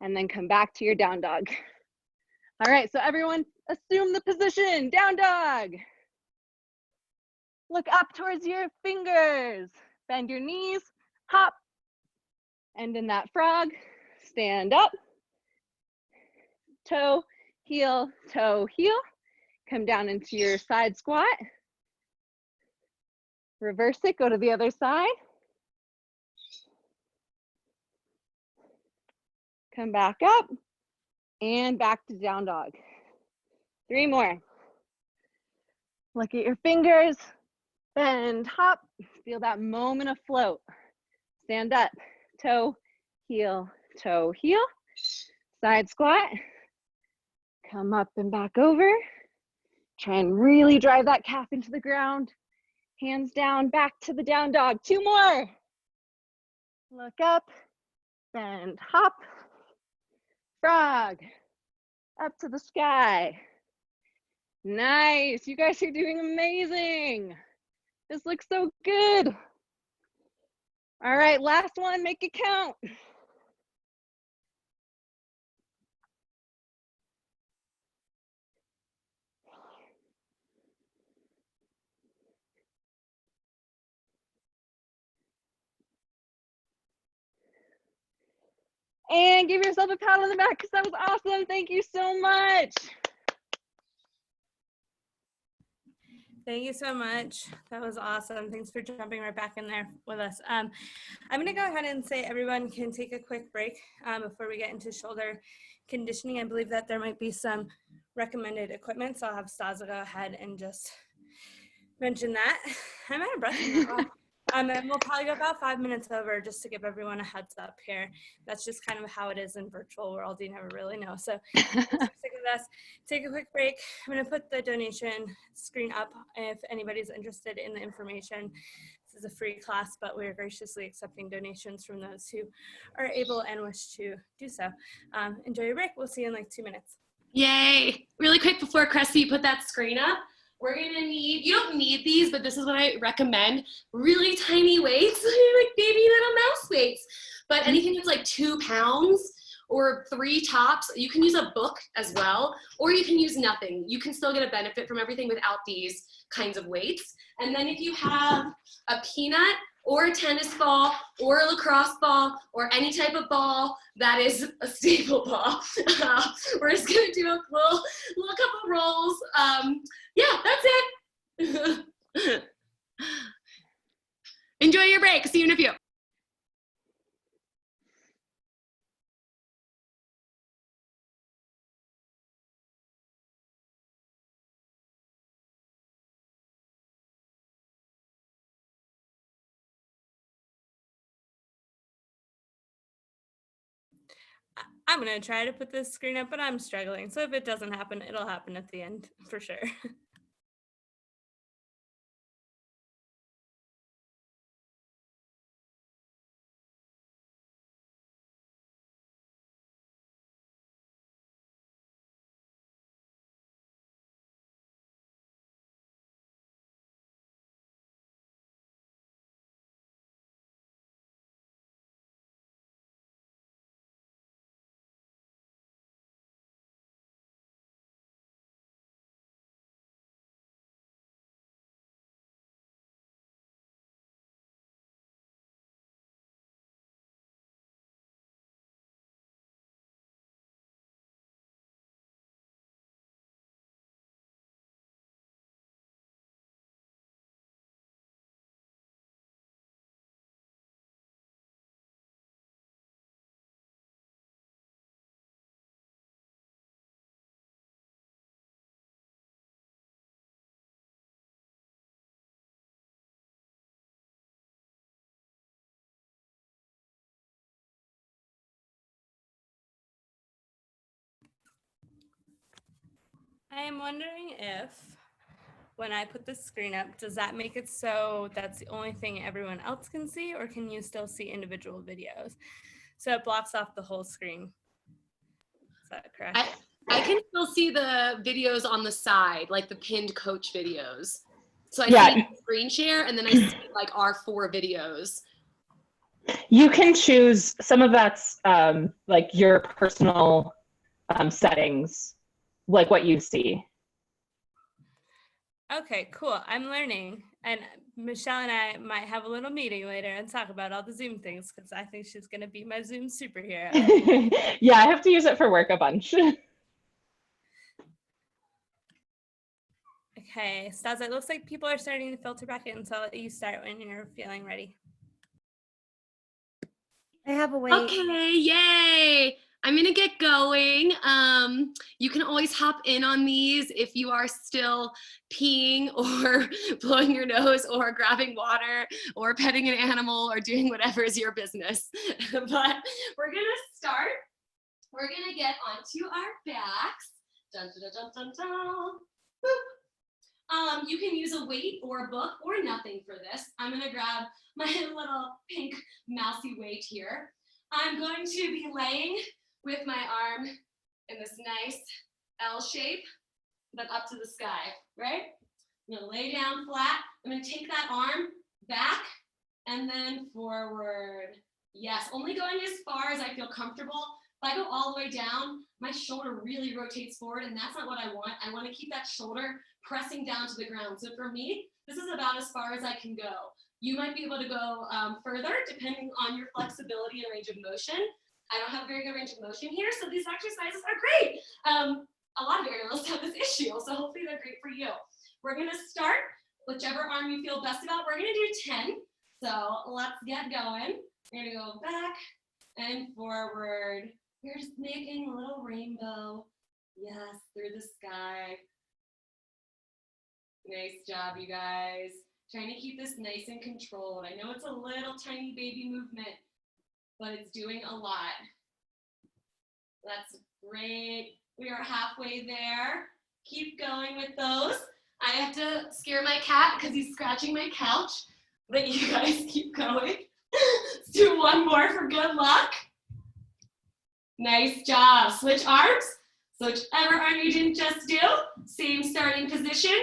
And then come back to your down dog. All right, so everyone assume the position, down dog. Look up towards your fingers. Bend your knees, hop. End in that frog, stand up. Toe, heel, toe, heel. Come down into your side squat. Reverse it, go to the other side. Come back up and back to down dog. 3 more. Look at your fingers, bend, hop. Feel that moment of float. Stand up, toe, heel, side squat. Come up and back over. Try and really drive that calf into the ground. Hands down, back to the down dog. 2 more. Look up, bend, hop. Frog, up to the sky. Nice, you guys are doing amazing. This looks so good. All right, last one, make it count. And give yourself a pat on the back because that was awesome. Thank you so much. Thank you so much. That was awesome. Thanks for jumping right back in there with us. I'm going to go ahead and say everyone can take a quick break before we get into shoulder conditioning. I believe that there might be some recommended equipment, so I'll have Staza go ahead and just mention that. I'm out of breath. And we'll probably go about 5 minutes over just to give everyone a heads up here. That's just kind of how it is in virtual world. You never really know. So stick with us. Take a quick break. I'm going to put the donation screen up if anybody's interested in the information. This is a free class, but we're graciously accepting donations from those who are able and wish to do so. Enjoy your break. We'll see you in like 2 minutes. Yay. Really quick before Cressie put that screen up, we're gonna need, you don't need these, but this is what I recommend, really tiny weights, like baby little mouse weights. But anything that's like 2 pounds or 3 tops, you can use a book as well, or you can use nothing. You can still get a benefit from everything without these kinds of weights. And then if you have a peanut or a tennis ball or a lacrosse ball or any type of ball that is a staple ball, we're just gonna do a little couple rolls. Yeah, that's it. Enjoy your break. See you in a few. I'm going to try to put this screen up, but I'm struggling. So if it doesn't happen, it'll happen at the end for sure. I am wondering if when I put the screen up, does that make it so that's the only thing everyone else can see, or can you still see individual videos? So it blocks off the whole screen. Is that correct? I can still see the videos on the side, like the pinned coach videos. So I Yeah. see screen share, and then I see like our 4 videos. You can choose, some of that's like your personal settings, like what you see. Okay, cool. I'm learning. And Michelle and I might have a little meeting later and talk about all the Zoom things because I think she's going to be my Zoom superhero. Yeah, I have to use it for work a bunch. Okay, Staza, it looks like people are starting to filter back in, so I'll let you start when you're feeling ready. I have a way. Okay, yay! I'm gonna get going. You can always hop in on these if you are still peeing or blowing your nose or grabbing water or petting an animal or doing whatever is your business. But we're gonna start. We're gonna get onto our backs. Dun, dun, dun, dun, dun, dun. Boop. You can use a weight or a book or nothing for this. I'm gonna grab my little pink mousy weight here. I'm going to be laying with my arm in this nice L shape, but up to the sky, right? I'm gonna lay down flat. I'm gonna take that arm back and then forward. Yes, only going as far as I feel comfortable. If I go all the way down, my shoulder really rotates forward, and that's not what I want. I want to keep that shoulder pressing down to the ground. So for me, this is about as far as I can go. You might be able to go further depending on your flexibility and range of motion. I don't have a very good range of motion here, so these exercises are great. A lot of aerialists have this issue, so hopefully they're great for you. We're gonna start whichever arm you feel best about. We're gonna do 10, so let's get going. We're gonna go back and forward. We're just making a little rainbow. Yes, through the sky. Nice job, you guys. Trying to keep this nice and controlled. I know it's a little tiny baby movement, but it's doing a lot. That's great. We are halfway there. Keep going with those. I have to scare my cat because he's scratching my couch, but you guys keep going. Let's do one more for good luck. Nice job. Switch arms. So whichever arm you didn't just do, same starting position.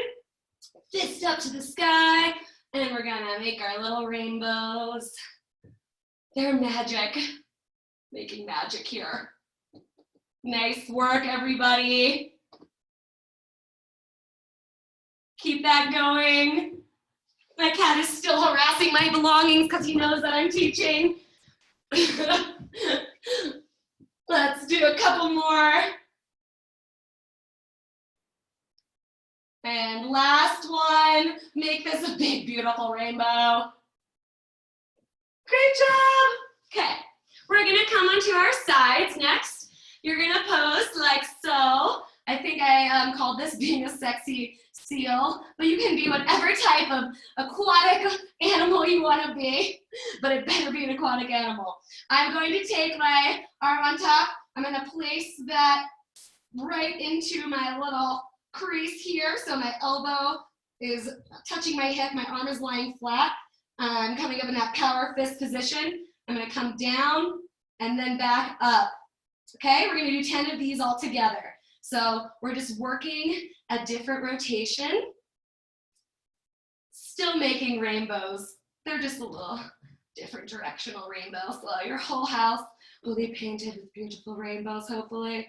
Fist up to the sky, and we're gonna make our little rainbows. They're magic. Making magic here. Nice work, everybody. Keep that going. My cat is still harassing my belongings because he knows that I'm teaching. Let's do a couple more. And last one, make this a big, beautiful rainbow. Great job. Okay, we're gonna come onto our sides next. You're gonna pose like so. I think I called this being a sexy seal, but you can be whatever type of aquatic animal you wanna be, but it better be an aquatic animal. I'm going to take my arm on top. I'm gonna place that right into my little crease here, so my elbow is touching my hip, my arm is lying flat. I'm coming up in that power fist position. I'm gonna come down and then back up. Okay, we're gonna do 10 of these all together. So we're just working a different rotation, still making rainbows. They're just a little different directional rainbows. So your whole house will be painted with beautiful rainbows, hopefully.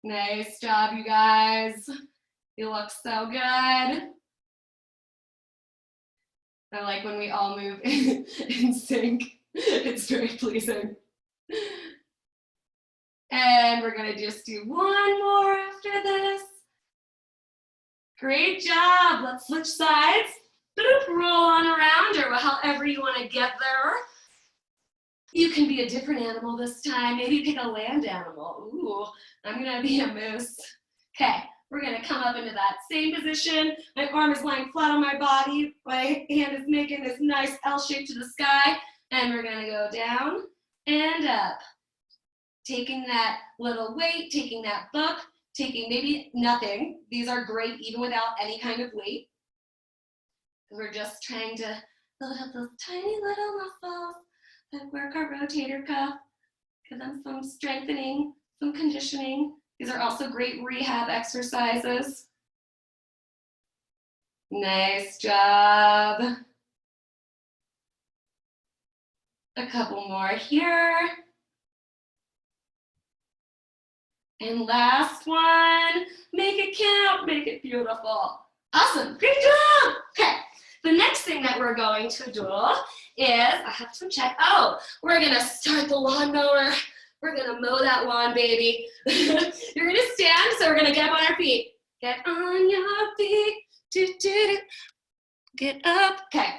Nice job, you guys. You look so good. I like when we all move in sync. It's very pleasing. And we're gonna just do one more after this. Great job. Let's switch sides. Roll on around, or however you want to get there. You can be a different animal this time. Maybe pick a land animal. Ooh, I'm gonna be a moose. Okay, we're gonna come up into that same position. My arm is lying flat on my body. My hand is making this nice L shape to the sky. And we're gonna go down and up. Taking that little weight, taking that book, taking maybe nothing. These are great even without any kind of weight. We're just trying to build up those tiny little muscles that work our rotator cuff, give them some strengthening, some conditioning. These are also great rehab exercises. Nice job. A couple more here. And last one, make it count, make it beautiful. Awesome, great job. Okay, the next thing that we're going to do is, I have to check, we're gonna start the lawnmower. We're gonna mow that lawn, baby. You're gonna stand, so we're gonna get up on our feet. Get on your feet, do, do, do. Get up. Okay,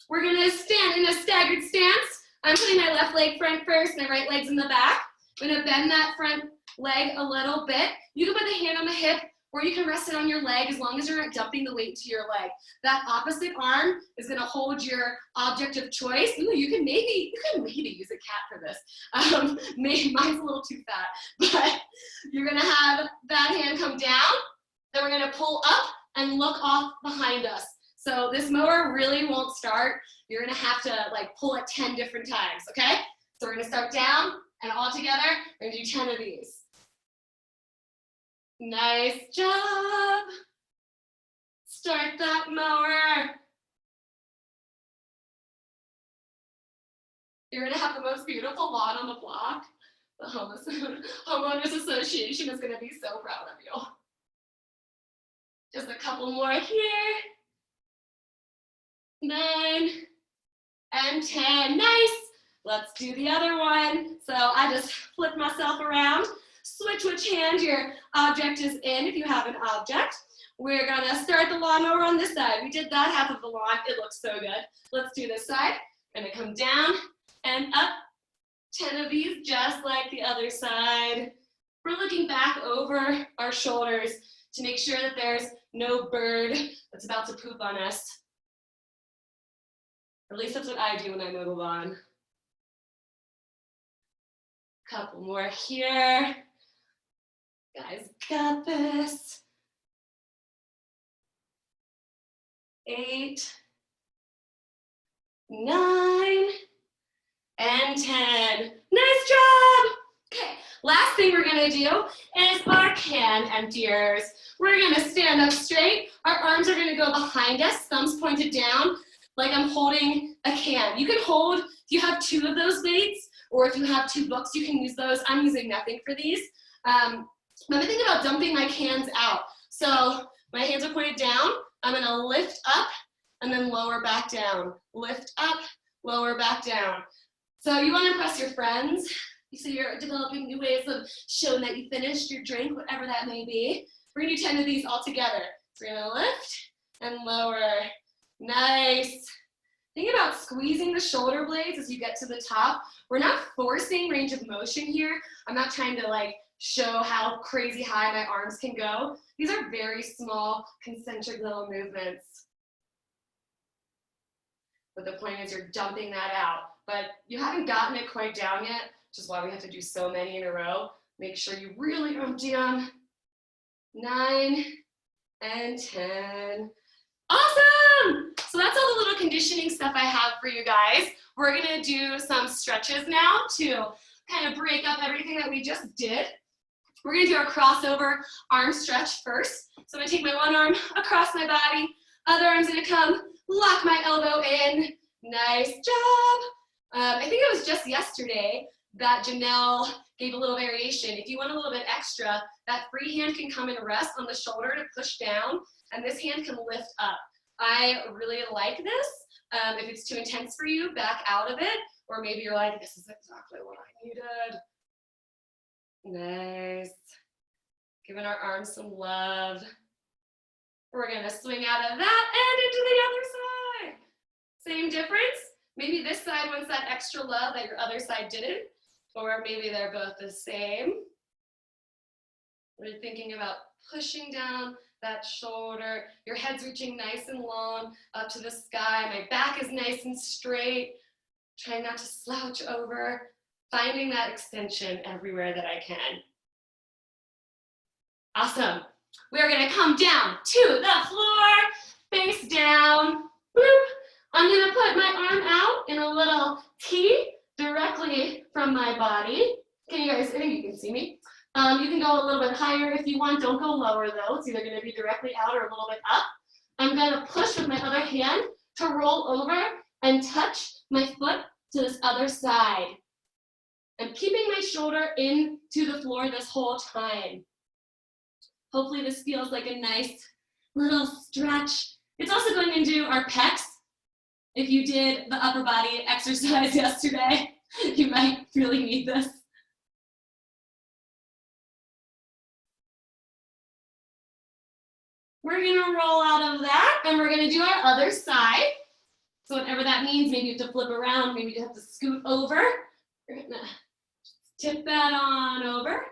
we're gonna stand in a staggered stance. I'm putting my left leg front first, my right leg's in the back. I'm gonna bend that front leg a little bit. You can put the hand on the hip, or you can rest it on your leg as long as you're not dumping the weight to your leg. That opposite arm is gonna hold your object of choice. Ooh, you can maybe use a cat for this. Mine's a little too fat, but you're gonna have that hand come down, then we're gonna pull up and look off behind us. So this mower really won't start. You're gonna have to like pull it 10 different times, okay? So we're gonna start down and all together, we're gonna do 10 of these. Nice job. Start that mower. You're gonna have the most beautiful lawn on the block. The homeowners association is gonna be so proud of you. Just a couple more here. 9 and 10, nice. Let's do the other one. So I just flip myself around. Switch which hand your object is in if you have an object. We're gonna start the lawnmower on this side. We did that half of the lawn, it looks so good. Let's do this side. Gonna come down and up, 10 of these, just like the other side. We're looking back over our shoulders to make sure that there's no bird that's about to poop on us. At least that's what I do when I mow the lawn. Couple more here. Guys, got this. 8, 9, and 10. Nice job. Okay, last thing we're gonna do is our can emptiers. We're gonna stand up straight. Our arms are gonna go behind us, thumbs pointed down, like I'm holding a can. You can hold, if you have 2 of those weights, or if you have 2 books, you can use those. I'm using nothing for these. But I'm thinking about dumping my cans out. So my hands are pointed down. I'm gonna lift up and then lower back down. Lift up, lower back down. So you wanna impress your friends. So you're developing new ways of showing that you finished your drink, whatever that may be. We're gonna do 10 of these all together. So we're gonna lift and lower. Nice. Think about squeezing the shoulder blades as you get to the top. We're not forcing range of motion here. I'm not trying to like show how crazy high my arms can go. These are very small concentric little movements. But the point is you're dumping that out. But you haven't gotten it quite down yet, which is why we have to do so many in a row. Make sure you really empty them. 9 and 10. Awesome! So that's all the little conditioning stuff I have for you guys. We're gonna do some stretches now to kind of break up everything that we just did. We're gonna do our crossover arm stretch first. So I'm gonna take my one arm across my body, other arm's gonna come, lock my elbow in. Nice job. I think it was just yesterday that Janelle gave a little variation. If you want a little bit extra, that free hand can come and rest on the shoulder to push down, and this hand can lift up. I really like this. If it's too intense for you, back out of it, or maybe you're like, this is exactly what I needed. Nice. Giving our arms some love. We're gonna swing out of that and into the other side. Same difference. Maybe this side wants that extra love that your other side didn't, or maybe they're both the same. We're thinking about pushing down that shoulder. Your head's reaching nice and long up to the sky. My back is nice and straight. Trying not to slouch over. Finding that extension everywhere that I can. Awesome. We are gonna come down to the floor, face down. Boop. I'm gonna put my arm out in a little T directly from my body. Can you guys, I think you can see me. You can go a little bit higher if you want. Don't go lower though. It's either gonna be directly out or a little bit up. I'm gonna push with my other hand to roll over and touch my foot to this other side. I'm keeping my shoulder into the floor this whole time. Hopefully this feels like a nice little stretch. It's also going into our pecs. If you did the upper body exercise yesterday, you might really need this. We're gonna roll out of that and we're gonna do our other side. So whatever that means, maybe you have to flip around, maybe you have to scoot over. We're gonna tip that on over.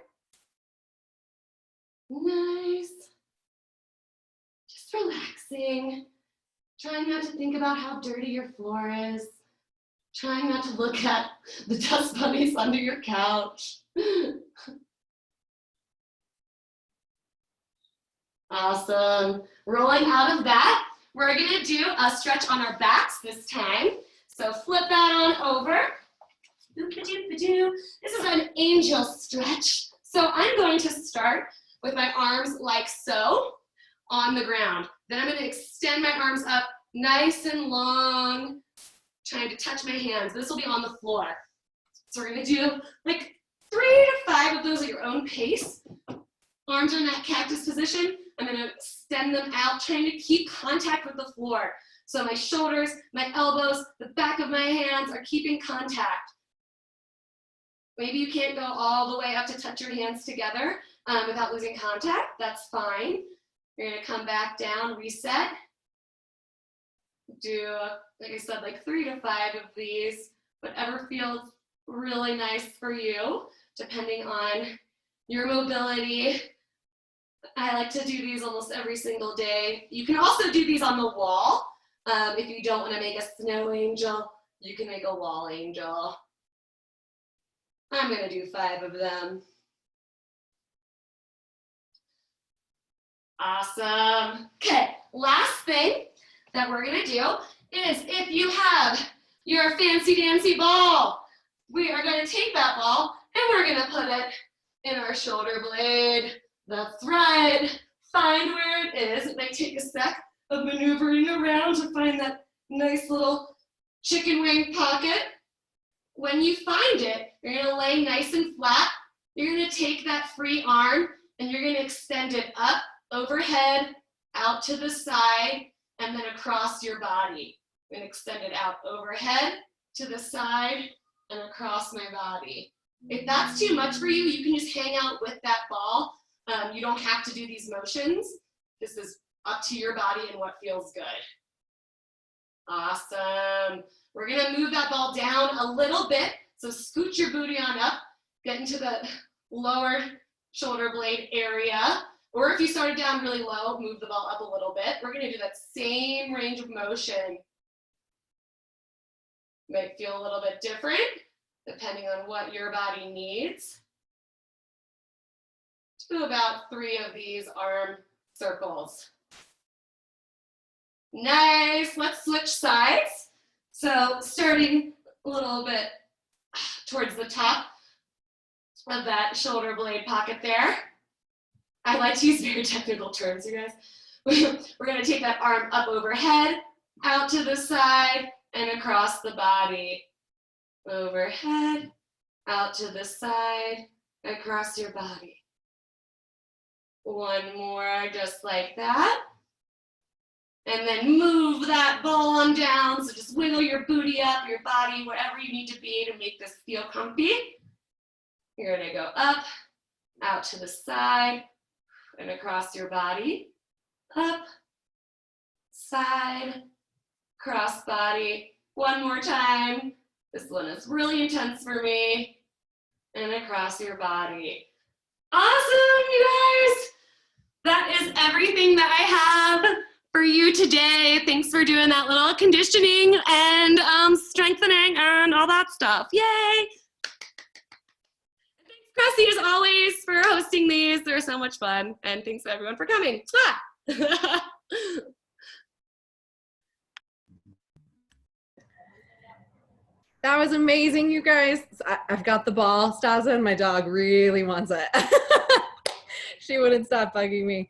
Nice. Just relaxing. Trying not to think about how dirty your floor is. Trying not to look at the dust bunnies under your couch. Awesome. Rolling out of that, we're gonna do a stretch on our backs this time. So flip that on over. This is an angel stretch. So I'm going to start with my arms like so on the ground. Then I'm gonna extend my arms up nice and long, trying to touch my hands. This will be on the floor. So we're gonna do like 3 to 5 of those at your own pace. Arms are in that cactus position. I'm gonna extend them out, trying to keep contact with the floor. So my shoulders, my elbows, the back of my hands are keeping contact. Maybe you can't go all the way up to touch your hands together without losing contact. That's fine. You're gonna come back down, reset. Do, like I said, like 3 to 5 of these, whatever feels really nice for you, depending on your mobility. I like to do these almost every single day. You can also do these on the wall. If you don't want to make a snow angel, you can make a wall angel. I'm going to do 5 of them. Awesome. Okay, last thing that we're going to do is if you have your fancy dancy ball, we are going to take that ball and we're going to put it in our shoulder blade. That's right. Find where it is. It might take a sec of maneuvering around to find that nice little chicken wing pocket. When you find it, you're going to lay nice and flat. You're going to take that free arm and you're going to extend it up, overhead, out to the side, and then across your body. I'm going to extend it out overhead, to the side, and across my body. If that's too much for you, you can just hang out with that ball. You don't have to do these motions. This is up to your body and what feels good. Awesome. We're gonna move that ball down a little bit. So scoot your booty on up, get into the lower shoulder blade area. Or if you started down really low, move the ball up a little bit. We're gonna do that same range of motion. Might feel a little bit different depending on what your body needs. Do about 3 of these arm circles. Nice, let's switch sides. So starting a little bit towards the top of that shoulder blade pocket there. I like to use very technical terms, you guys. We're gonna take that arm up overhead, out to the side, and across the body. Overhead, out to the side, across your body. One more, just like that. And then move that ball on down. So just wiggle your booty up, your body, whatever you need to be to make this feel comfy. You're gonna go up, out to the side, and across your body. Up, side, cross body. One more time. This one is really intense for me. And across your body. Awesome, you guys. That is everything that I have for you today. Thanks for doing that little conditioning and strengthening and all that stuff. Yay! Thanks Cressie, as always, for hosting these. They're so much fun. And thanks everyone for coming. That was amazing, you guys. I've got the ball. Staza and my dog really wants it. She wouldn't stop bugging me.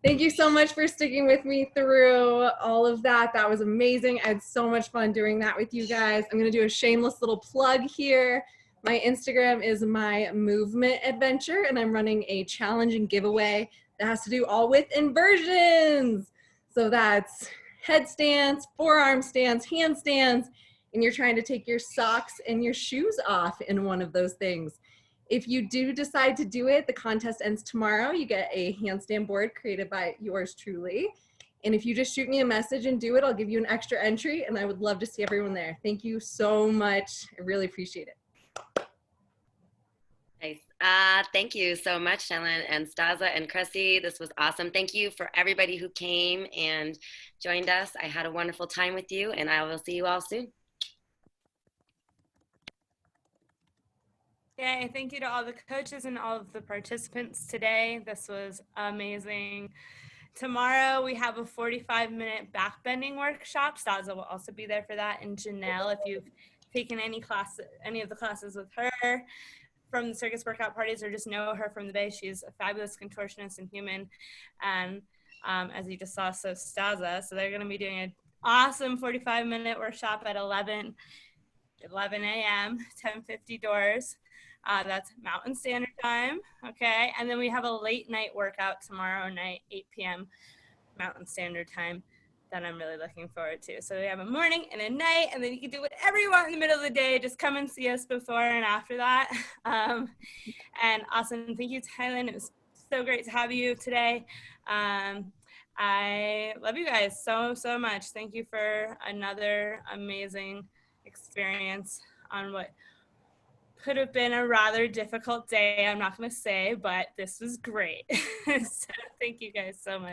Thank you so much for sticking with me through all of that. That was amazing. I had so much fun doing that with you guys. I'm gonna do a shameless little plug here. My Instagram is My Movement Adventure, and I'm running a challenge and giveaway that has to do all with inversions. So that's headstands, forearm stands, handstands, and you're trying to take your socks and your shoes off in one of those things. If you do decide to do it, the contest ends tomorrow. You get a handstand board created by yours truly. And if you just shoot me a message and do it, I'll give you an extra entry, and I would love to see everyone there. Thank you so much. I really appreciate it. Nice. Thank you so much, Tylyn and Staza and Cressie. This was awesome. Thank you for everybody who came and joined us. I had a wonderful time with you, and I will see you all soon. Yay, thank you to all the coaches and all of the participants today. This was amazing. Tomorrow we have a 45-minute backbending workshop. Staza will also be there for that. And Janelle, if you've taken any of the classes with her from the circus workout parties or just know her from the Bay, she's a fabulous contortionist and human. And as you just saw, so Staza. So they're going to be doing an awesome 45-minute workshop at 11 a.m., 10:50 doors. That's Mountain Standard Time, okay? And then we have a late night workout tomorrow night, 8 p.m. Mountain Standard Time that I'm really looking forward to. So we have a morning and a night, and then you can do whatever you want in the middle of the day. Just come and see us before and after that. And awesome. Thank you, Tylyn. It was so great to have you today. I love you guys so, so much. Thank you for another amazing experience on what could have been a rather difficult day, I'm not going to say, but this was great. So thank you guys so much.